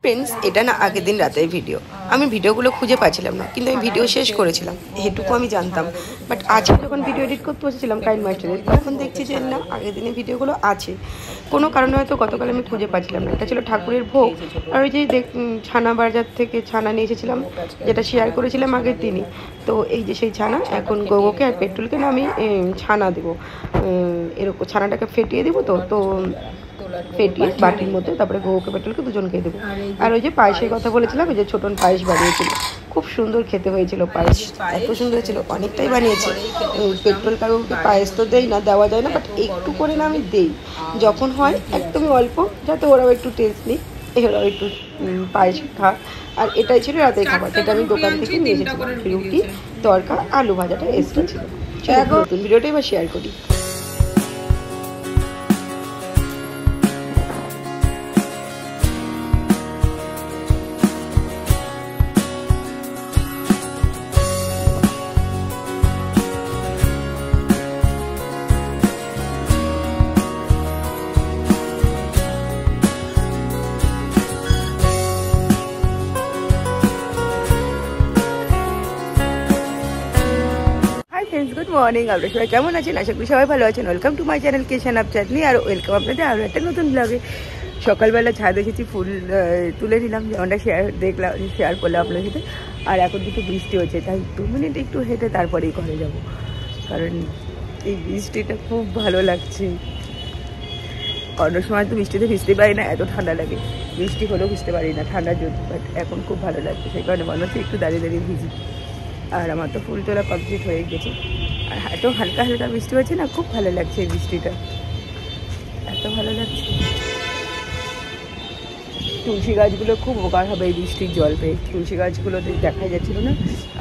Friends, এটা না আগের দিন রাতের ভিডিও। আমি ভিডিওগুলো খুঁজে পাচ্ছিলাম না, কিন্তু আমি ভিডিও শেষ করেছিলাম, এটুকু আমি জানতাম। বাট আজকে যখন ভিডিও এডিট করতে বসেছিলাম কাইন মাস্টারের, তখন দেখছি যে না, আগের দিনের ভিডিওগুলো আছে। কোনো কারণে হয়তো গতকাল আমি খুঁজে পাচ্ছিলাম না। এটা ছিল ঠাকুরের ভোগ। আর ওই যে ছানা বাজার থেকে ছানা নিয়ে এসেছিলাম, যেটা শেয়ার করেছিলাম আগের দিনই। তো এই যে সেই ছানা, এখন গোগোকে আর পেট্রোলকে না আমি ছানা দেবো। এরকম ছানাটাকে ফেটিয়ে দেবো। তো ফেটিয়ে বাটির মধ্যে তারপরে গোকে পেট্রোলকে দুজনকে দেবো। আর ওই যে পায়েসের কথা বলেছিলাম, ওই যে ছোটন পায়েস বানিয়েছিল, খুব সুন্দর খেতে হয়েছিল। পায়েস এত সুন্দর ছিল, অনেকটাই বানিয়েছি। পেট্রোল কাকুকে পায়েস তো দেই না, দেওয়া যায় না, বাট একটু করে না আমি দেই যখন হয়, একদমই অল্প, যাতে ওরাও একটু টেস্ট নিই, ওরাও একটু পায়েস খাক। আর এটাই ছিল রাতের খাবার, যেটা আমি দোকান থেকে নিয়ে এসেছিলাম। রুটি, তরকা, আলু ভাজাটা এক্সট্রা ছিল। নতুন ভিডিওটা এবার শেয়ার করি। গুড মর্নিং, আপনারা সবাই কেমন আছেন? আশা করি সবাই ভালো আছেন। Welcome to my channel kitchen of chutney, আর ওয়েলকাম আপনাদের আরও একটা নতুন ব্লগে। সকালবেলা ছাদ এসেছি, ফুল তুলে নিলাম, যেমনটা শেয়ার করলাম আপনার সাথে। আর এখন কিন্তু বৃষ্টি হচ্ছে, তাই 2 মিনিট একটু হেঁটে তারপরেই ঘরে যাব, কারণ এই বৃষ্টিটা খুব ভালো লাগছে। অন্য সময় তো বৃষ্টিতে ভিজতে পারি না, এত ঠান্ডা লাগে। বৃষ্টি হলেও ভিজতে পারি না ঠান্ডার জন্য, বাট এখন খুব ভালো লাগছে, সেই কারণে মনে হচ্ছে একটু দাঁড়িয়ে দাঁড়িয়ে ভিজি। আর আমার তো ফুল তোলা কমপ্লিট হয়ে গেছে। আর এত হালকা হালকা বৃষ্টি হচ্ছে না, খুব ভালো লাগছে এই বৃষ্টিটা, এত ভালো লাগছে। তুলসী গাছগুলো খুব উপকার হবে এই বৃষ্টির জল পেয়ে। তুলসী গাছগুলো দেখা যাচ্ছিল না,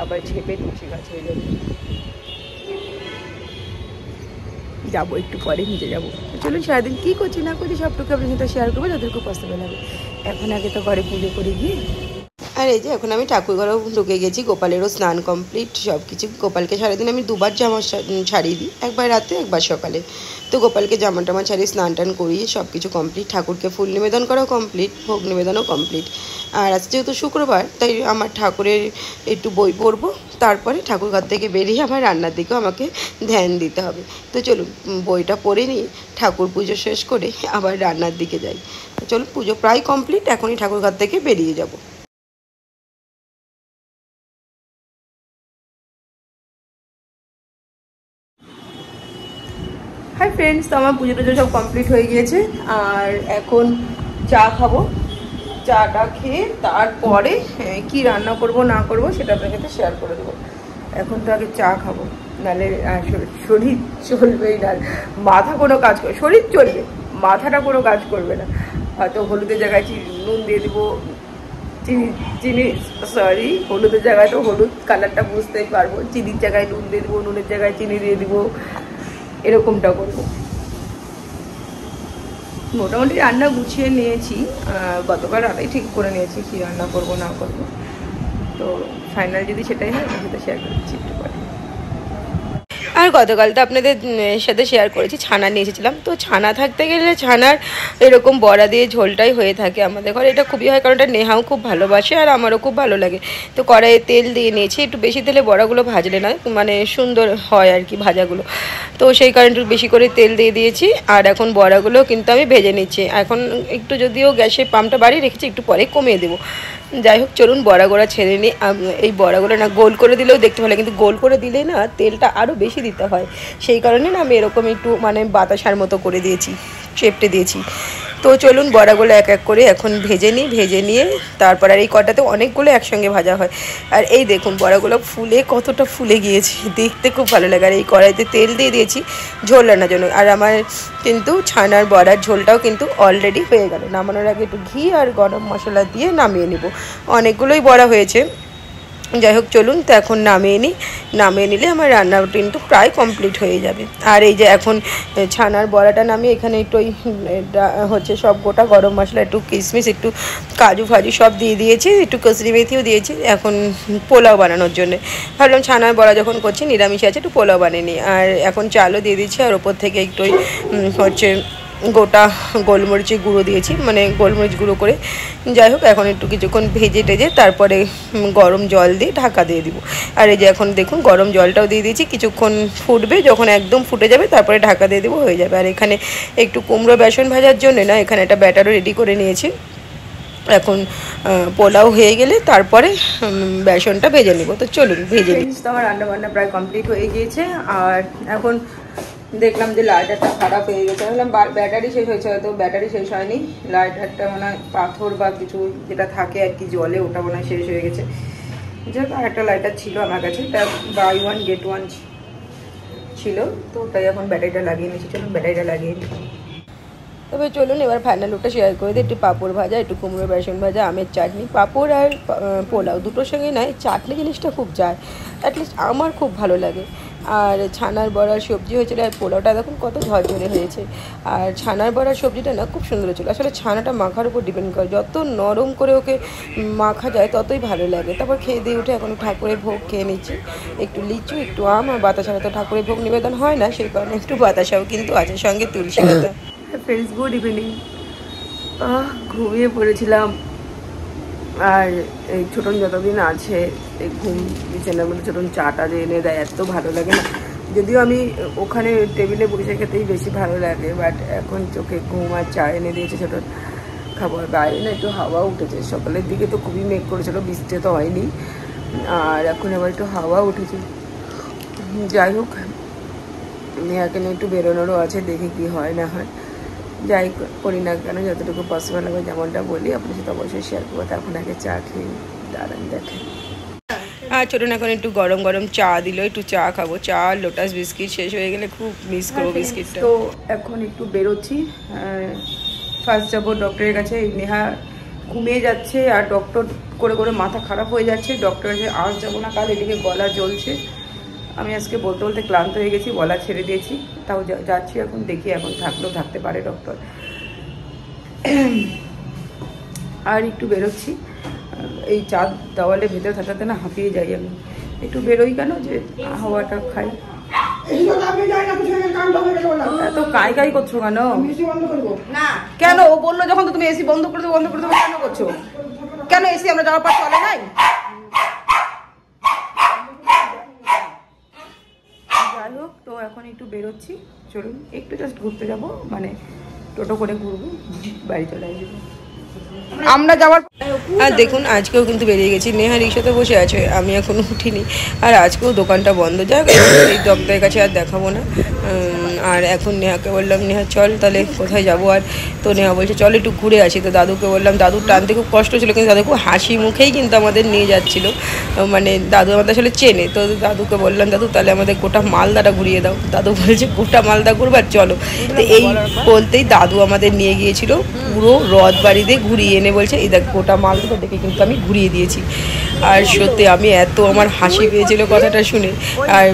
আবার ঝেপে তুলসী গাছ হয়ে যাবে। যাবো একটু পরে, নিচে যাবো। চলুন, সারাদিন কী করছি না করছি সবটুকু আপনার সাথে শেয়ার করবো, যতটুকু পসিবল হবে। এখন আগে তো ঘরে পুজো করে গিয়ে। আর এই যে এখন আমি ঠাকুর ঘরেও ঢুকে গেছি। গোপালেরও স্নান কমপ্লিট, সব কিছু। গোপালকে সারাদিন আমি দুবার জামা ছাড়িয়ে দিই, একবার রাতে একবার সকালে। তো গোপালকে জামা টামা ছাড়িয়ে স্নান টান করিয়ে সব কিছু কমপ্লিট। ঠাকুরকে ফুল নিবেদন করাও কমপ্লিট, ভোগ নিবেদনও কমপ্লিট। আর আজ যেহেতু শুক্রবার, তাই আমার ঠাকুরের একটু বই পড়বো, তারপরে ঠাকুর ঘর থেকে বেরিয়ে আমার রান্নার দিকেও আমাকে ধ্যান দিতে হবে। তো চলুন, বইটা পড়ে নিই, ঠাকুর পুজো শেষ করে আবার রান্নার দিকে যাই। তো চলুন, পুজো প্রায় কমপ্লিট, এখনই ঠাকুর ঘর থেকে বেরিয়ে যাব। হাই ফ্রেন্ডস, তো আমার পুজো টুজো সব কমপ্লিট হয়ে গিয়েছে। আর এখন চা খাবো। চাটা খেয়ে তারপরে কি রান্না করব না করব সেটা আপনার সাথে শেয়ার করে দেবো। এখন তো আগে চা খাবো, নাহলে শরীর চলবেই না। মাথা কোনো কাজ করবে, শরীর চলবে, মাথাটা কোনো কাজ করবে না। হয়তো হলুদের জায়গায় নুন দিয়ে দেবো, চিনি সরি হলুদের জায়গায় তো হলুদ কালারটা বুঝতেই পারবো, চিনির জায়গায় নুন দিয়ে দেবো, নুনের জায়গায় চিনি দিয়ে দেবো, এরকমটা করবো। মোটামুটি রান্না গুছিয়ে নিয়েছি, গতকাল রাতেই ঠিক করে নিয়েছি কী রান্না করব না করব। তো ফাইনাল যদি সেটাই হয়, আমি সেটা শেয়ার করছি একটু পরে। আর গতকাল তো আপনাদের সাথে শেয়ার করেছি, ছানা নিয়ে এসেছিলাম। তো ছানা থাকতে গেলে ছানার এরকম বড়া দিয়ে ঝোলটাই হয়ে থাকে আমাদের ঘরে। এটা খুবই হয়, কারণ এটা নেহাও খুব ভালোবাসে আর আমারও খুব ভালো লাগে। তো কড়াইয়ে তেল দিয়ে নিয়েছি, একটু বেশি তেলে বড়াগুলো ভাজলে না মানে সুন্দর হয় আর কি ভাজাগুলো। তো সেই কারণে একটু বেশি করে তেল দিয়ে দিয়েছি। আর এখন বড়াগুলো কিন্তু আমি ভেজে নিচ্ছি। এখন একটু যদিও গ্যাসের পাম্পটা বাড়িয়ে রেখেছি, একটু পরে কমিয়ে দেবো। যাই হোক, চলুন বড়াগুলো ছেড়ে নিই। এই বড়াগুলো না গোল করে দিলেও দেখতে ভালো, কিন্তু গোল করে দিলে না তেলটা আরও বেশি দিতে হয়। সেই কারণে না আমি এরকম একটু মানে বাতাসার মতো করে দিয়েছি, চেপটে দিয়েছি। তো চলুন বড়াগুলো এক এক করে এখন ভেজে নিই। ভেজে নিয়ে তারপর, আর এই কটাতে অনেকগুলো একসঙ্গে ভাজা হয়। আর এই দেখুন বড়াগুলো ফুলে কতটা ফুলে গিয়েছে, দেখতে খুব ভালো লাগে। আর এই কড়াইতে তেল দিয়ে দিয়েছি ঝোল রান্নার জন্য। আর আমার কিন্তু ছানার বড়ার ঝোলটাও কিন্তু অলরেডি হয়ে গেল। নামানোর আগে একটু ঘি আর গরম মশলা দিয়ে নামিয়ে নেব। অনেকগুলোই বড়া হয়েছে। যাই হোক, চলুন তো এখন নামিয়ে নিই। নামিয়ে নিলে আমার রান্নাটা কিন্তু প্রায় কমপ্লিট হয়ে যাবে। আর এই যে এখন ছানার বড়াটা নামিয়ে এখানে একটু হচ্ছে সব গোটা গরম মশলা, একটু কিশমিশ, একটু কাজু ফাজু সব দিয়ে দিয়েছি, একটু কসুরি মেথিও দিয়েছি এখন পোলাও বানানোর জন্য। ভাবলাম ছানার বড়া যখন করছি নিরামিষ আছে, একটু পোলাও বানিয়ে নিই। আর এখন চালও দিয়ে দিচ্ছি, আর ওপর থেকে একটু হচ্ছে গোটা গোলমরিচের গুঁড়ো দিয়েছি, মানে গোলমরিচ গুঁড়ো করে। যাই হোক, এখন একটু কিছুক্ষণ ভেজে টেজে তারপরে গরম জল দিয়ে ঢাকা দিয়ে দিব। আর এই যে এখন দেখুন গরম জলটাও দিয়ে দিয়েছি, কিছুক্ষণ ফুটবে, যখন একদম ফুটে যাবে তারপরে ঢাকা দিয়ে দেবো, হয়ে যাবে। আর এখানে একটু কুমড়ো বেসন ভাজার জন্য না এখানে একটা ব্যাটারও রেডি করে নিয়েছি। এখন পোলাও হয়ে গেলে তারপরে বেসনটা ভেজে নেব। তো চলুন ভেজে নিই। তো আমার রান্নাবান্না প্রায় কমপ্লিট হয়ে গিয়েছে। আর এখন দেখলাম যে লাইটারটা খারাপ হয়ে গেছে। ভাবলাম ব্যাটারি শেষ হয়েছে, হয়তো ব্যাটারি শেষ হয়নি, লাইটারটা মনে হয় পাথর বা কিছু যেটা থাকে আর কি জলে, ওটা মনে হয় শেষ হয়ে গেছে। যাক, আর একটা লাইটার ছিল আমার কাছে, তা বাই ওয়ান গেট ওয়ান ছিল, তো ওটাই এখন ব্যাটারিটা লাগিয়ে নিয়েছি। চলুন ব্যাটারিটা লাগিয়ে নিই। তবে চলুন এবার ফাইনাল লুকটা শেয়ার করে দিই। একটু পাঁপড় ভাজা, একটু কুমড়ো বেসন ভাজা, আমের চাটনি, পাঁপড় আর পোলাও দুটোর সঙ্গে নয় চাটনি জিনিসটা খুব যায়, অ্যাটলিস্ট আমার খুব ভালো লাগে। আর ছানার বড়ার সবজি হয়েছিল, আর পোলাওটা দেখুন কত ঝরঝরে হয়েছে। আর ছানার বড়ার সবজিটা না খুব সুন্দর হয়েছিল। আসলে ছানাটা মাখার উপর ডিপেন্ড করে, যত নরম করে ওকে মাখা যায় ততই ভালো লাগে। তারপর খেয়ে দিয়ে উঠে এখন ঠাকুরের ভোগ খেয়ে নিচ্ছি, একটু লিচু, একটু আম আর বাতাসাটা। তো ঠাকুরের ভোগ নিবেদন হয় না, সেই কারণে একটু বাতাসাও কিন্তু আছে, সঙ্গে তুলসী পাতা। Friends, good evening. ঘুমিয়ে পড়েছিলাম, আর এই ছোটন যতদিন আছে এই ঘুম বিছানার মধ্যে ছোটন চাটা যে এনে দেয় এত ভালো লাগে না, যদিও আমি ওখানে টেবিলে বসে খেতেই বেশি ভালো লাগে, বাট এখন চোখে ঘুম আর চা এনে দিয়েছে ছোটন, খাবো। আর বাইরে না একটু হাওয়া উঠেছে, সকালের দিকে তো খুবই মেঘ করেছিল, বৃষ্টি তো হয়নি, আর এখন আবার একটু হাওয়া উঠেছে। যাই হোক, নেহাকে নিয়ে একটু বেরোনোরও আছে, দেখি কি হয় না হয়। যাই করি না কেন, যতটুকু পসিবল হবে যেমনটা বলি আপনার সাথে অবশ্যই শেয়ার করবো। তখন আগে চা খেয়ে দাঁড়ান দেখেন। আর ছোটন এখন একটু গরম গরম চা দিল, একটু চা খাবো। চা লোটাস বিস্কিট শেষ হয়ে গেলে খুব মিস করবো বিস্কিটটা। তো এখন একটু বেরোচ্ছি, ফার্স্ট যাবো ডক্টরের কাছে। নেহা ঘুমিয়ে যাচ্ছে আর ডক্টর করে করে মাথা খারাপ হয়ে যাচ্ছে। ডক্টরের কাছে আজ যাবো না কাল, এদিকে গলা জ্বলছে। আমি আজকে বলতে বলতে ক্লান্ত হয়ে গেছি, গলা ছেড়ে দিয়েছি, তাও যাচ্ছি। এখন দেখি, এখন থাকলেও থাকতে পারে ডক্টর। আর একটু বেরোচ্ছি, এই চাঁদ দেওয়ালে ভেতরে থাকতে না হাঁপিয়ে যাই আমি। একটু বেরোই কেন, যে হাওয়াটা খাই। এত কাই কাই করছো কেন? কেন ও বললো যখন, তো তুমি এসি বন্ধ করে দেবো, বন্ধ করে দেবো কেন করছো? কেন এসি আমরা যাওয়ার পর চলে নাই? যাই হোক, তো এখন একটু বেরোচ্ছি, চলুন একটু জাস্ট ঘুরতে যাবো, মানে টোটো করে ঘুরবো, বাড়ি চলে আসবো আমরা যাওয়ার। আর দেখুন আজকেও কিন্তু বেরিয়ে গেছি, নেহা রিক্সাতে বসে আছে, আমি এখনও উঠিনি। আর আজকেও দোকানটা বন্ধ, যাক এই দপ্তরের কাছে আর দেখাবো না। আর এখন নেহাকে বললাম, নেহা চল তাহলে কোথায় যাবো। আর তো নেহা বলছে চল একটু ঘুরে আসি। তো দাদুকে বললাম, দাদুর টানতে খুব কষ্ট ছিল, কিন্তু দাদু খুব হাসি মুখেই কিন্তু আমাদের নিয়ে যাচ্ছিলো, মানে দাদু আমাদের আসলে চেনে। তো দাদুকে বললাম, দাদু তাহলে আমাদের গোটা মালদাটা ঘুরিয়ে দাও। দাদু বলছে গোটা মালদা ঘুরবো, আর চলো। তো এই বলতেই দাদু আমাদের নিয়ে গিয়েছিল পুরো রথ বাড়িতে ঘুরিয়ে এনে বলছে এই দেখ গোটা মালদাটা দেখে কিন্তু আমি ঘুরিয়ে দিয়েছি। আর সত্যি আমি আমার হাসি পেয়েছিল কথাটা শুনে। আর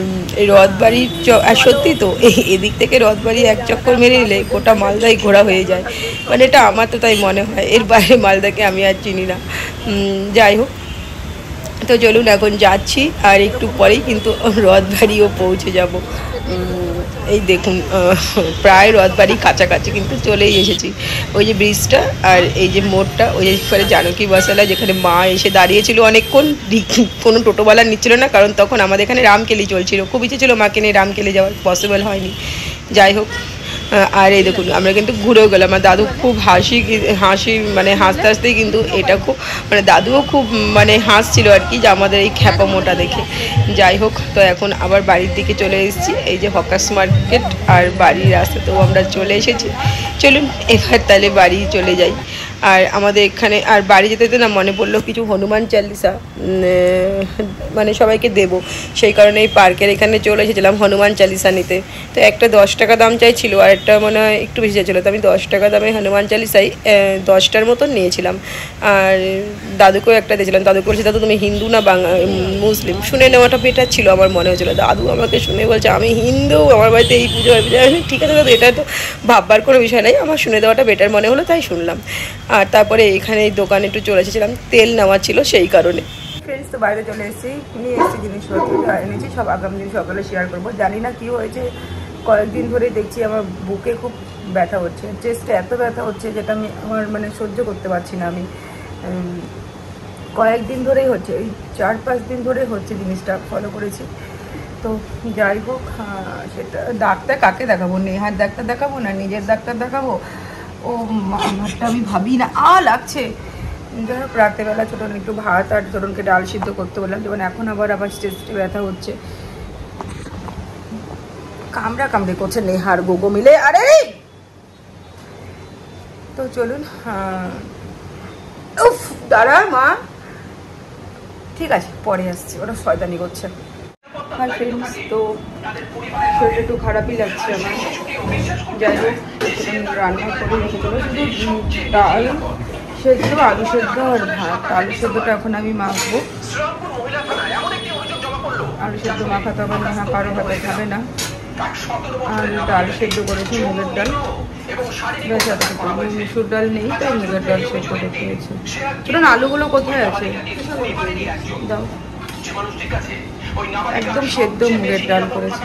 রথবাড়ির আর সত্যি তো এদিক থেকে রথবাড়ি এক চক্কর মেরে নিলে গোটা মালদাই ঘোরা হয়ে যায়, মানে এটা আমার তো তাই মনে হয়। এর বাইরে মালদাকে আমি আর চিনি না। যাই হোক, তো চলুন এখন যাচ্ছি, আর একটু পরেই কিন্তু রথবাড়িও পৌঁছে যাব। এই দেখুন প্রায় রথবাড়ি কাছাকাছি কিন্তু চলেই এসেছি। ওই যে ব্রিজটা আর এই যে মোড়টা, ওই যে পরে জানকী বসালা, যেখানে মা এসে দাঁড়িয়েছিল অনেকক্ষণ, কোনো টোটোওয়ালা নিচ্ছিল না, কারণ তখন আমাদের এখানে রামকেলি চলছিল। খুব ইচ্ছে ছিল মাকে নিয়ে রামকেলি যাওয়ার, পসিবল হয়নি। যাই হোক, আর এই দেখুন আমরা কিন্তু ঘুরেও গেলাম। আমার দাদু খুব হাসি মানে হাসতে হাসতেই কিন্তু এটা খুব, মানে দাদুও খুব মানে হাসছিল আর কি, যে আমাদের এই খ্যাপামোটা দেখে। যাই হোক, তো এখন আবার বাড়ির দিকে চলে এসেছি। এই যে হকার্স মার্কেট আর বাড়ির রাস্তাতেও আমরা চলে এসেছি। চলুন এবার তাহলে বাড়ি চলে যাই। আর আমাদের এখানে আর বাড়ি যেতে যেতে না মনে পড়লো কিছু হনুমান চালিসা মানে সবাইকে দেবো, সেই কারণে এই পার্কের এখানে চলে এসেছিলাম হনুমান চালিসা নিতে। তো একটা 10 টাকা দাম চাইছিল, আর একটা মনে হয় একটু বেশি চাইছিলো। তো আমি 10 টাকা দামে হনুমান চালিসাই 10টার মতন নিয়েছিলাম। আর দাদুকেও একটা দিয়েছিলাম। দাদুকে বলছি, দাদু তুমি হিন্দু না মুসলিম? শুনে নেওয়াটা বেটার ছিল আমার মনে হয়েছিল। দাদু আমাকে শুনে বলছে আমি হিন্দু, আমার বাড়িতে এই পুজো হয়। ঠিক আছে দাদু, এটা তো ভাববার কোনো বিষয় নাই, আমার শুনে দেওয়াটা বেটার মনে হলো, তাই শুনলাম। আর তারপরে এখানে এই দোকানে একটু চলে এসেছিলাম, তেল নেওয়া ছিল সেই কারণে। ফ্রেন্ডস, তো বাইরে চলে এসেছি, নিয়ে এসেছি জিনিসপত্র, যা এনেছি সব আগামী দিন সকালে শেয়ার করবো। জানি না কী হয়েছে, কয়েকদিন ধরে দেখছি আমার বুকে খুব ব্যথা হচ্ছে, চেস্টে এত ব্যথা হচ্ছে যেটা আমি আমার মানে সহ্য করতে পারছি না। আমি কয়েকদিন ধরেই হচ্ছে, এই 4-5 দিন ধরে হচ্ছে, জিনিসটা ফলো করেছি। তো যাই হোক, সেটা ডাক্তার কাকে দেখাবো, নেহার ডাক্তার দেখাবো না নিজের ডাক্তার দেখাবো, ও আমারটা আমি ভাবি না লাগছে। যাই হোক, রাত্রেবেলা ছোটন একটু ভাত আর ছোটনকে ডাল সিদ্ধ করতে বললাম, যেমন এখন আবার চেস্টে ব্যথা হচ্ছে, কামড়ে করছে নেহার গোগো মিলে। আরে তো চলুন, উফ দাঁড়া মা, ঠিক আছে পরে আসছি, ওরা শয়তানি করছে। হাই ফ্রেন্ডস, তো শরীরটা একটু খারাপই লাগছে আমার। যাই হোক, রান্না করে রেখেছিল শুধু ডাল সেদ্ধ, আলু সেদ্ধ আর ভাত। আলু সেদ্ধটা এখন আমি মাখবো, আলু সেদ্ধ মাখাতে হবে না, কারো হাতে খাবে না। আর ডাল সেদ্ধ করেছি, মুগের ডাল, বেশ এতটুকু। মুসুর ডাল নেই, তাই মুগের ডাল সেদ্ধ করতে হয়েছে। সুতরাং আলুগুলো কোথায় আছে দাও, একদম সেদ্ধ মুগের ডাল করেছে।